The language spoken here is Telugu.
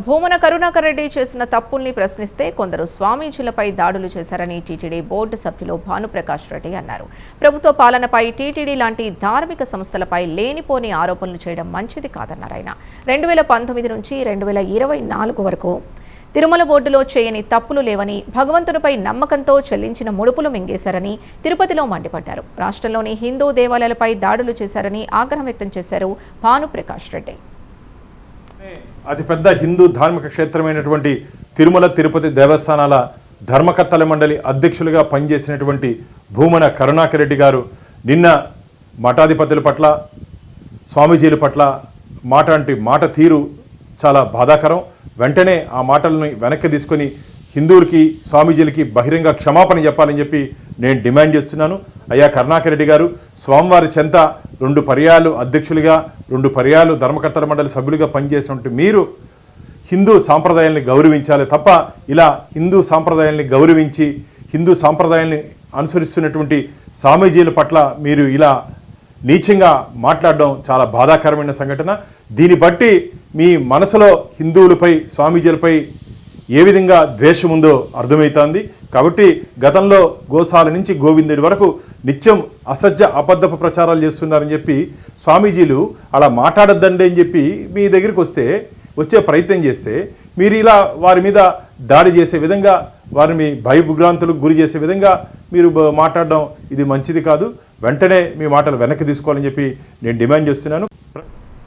భూమన కరుణాకర్ రెడ్డి చేసిన తప్పుల్ని ప్రశ్నిస్తే కొందరు స్వామీజీలపై దాడులు చేశారని టీటీడీ బోర్డు సభ్యులు భానుప్రకాష్ రెడ్డి అన్నారు. ప్రభుత్వ పాలనపై టీటీడీ లాంటి ధార్మిక సంస్థలపై లేనిపోని ఆరోపణలు చేయడం మంచిది కాదన్నారు ఆయన. 2019 నుంచి 2024 వరకు తిరుమల బోర్డులో చేయని తప్పులు లేవని, భగవంతునిపై నమ్మకంతో చెల్లించిన ముడుపులు మింగేశారని తిరుపతిలో మండిపడ్డారు. రాష్ట్రంలోని హిందూ దేవాలయాలపై దాడులు చేశారని ఆగ్రహం వ్యక్తం చేశారు భానుప్రకాష్ రెడ్డి. అతిపెద్ద హిందూ ధార్మిక క్షేత్రమైనటువంటి తిరుమల తిరుపతి దేవస్థానాల ధర్మకర్తల మండలి అధ్యక్షులుగా పనిచేసినటువంటి భూమన కరుణాకర్ రెడ్డి గారు నిన్న మఠాధిపతుల పట్ల, స్వామీజీల పట్ల మాట తీరు చాలా బాధాకరం. వెంటనే ఆ మాటలను వెనక్కి తీసుకొని హిందువులకి, స్వామీజీలకి బహిరంగ క్షమాపణ చెప్పాలని చెప్పి నేను డిమాండ్ చేస్తున్నాను. అయ్యా కరుణాకర్ రెడ్డి గారు, స్వామివారి చెంత 2 పర్యాలు అధ్యక్షులుగా, 2 పర్యాలు ధర్మకర్తల మండలి సభ్యులుగా పనిచేసినటువంటి మీరు హిందూ సాంప్రదాయాల్ని గౌరవించాలి తప్ప ఇలా హిందూ సాంప్రదాయాల్ని గౌరవించి హిందూ సాంప్రదాయాల్ని అనుసరిస్తున్నటువంటి స్వామీజీల పట్ల మీరు ఇలా నీచంగా మాట్లాడడం చాలా బాధాకరమైన సంఘటన. దీన్ని బట్టి మీ మనసులో హిందువులపై, స్వామీజీలపై ఏ విధంగా ద్వేషం ఉందో అర్థమవుతోంది. కాబట్టి గతంలో గోశాల నుంచి గోవిందుడి వరకు నిత్యం అసత్య అబద్ధపు ప్రచారాలు చేస్తున్నారని చెప్పి స్వామీజీలు అలా మాట్లాడొద్దండి అని చెప్పి మీ దగ్గరికి వచ్చే ప్రయత్నం చేస్తే మీరు ఇలా వారి మీద దాడి చేసే విధంగా, వారిని భయభ్రాంతులకు గురి చేసే విధంగా మీరు మాట్లాడడం ఇది మంచిది కాదు. వెంటనే మీ మాటలు వెనక్కి తీసుకోవాలని చెప్పి నేను డిమాండ్ చేస్తున్నాను.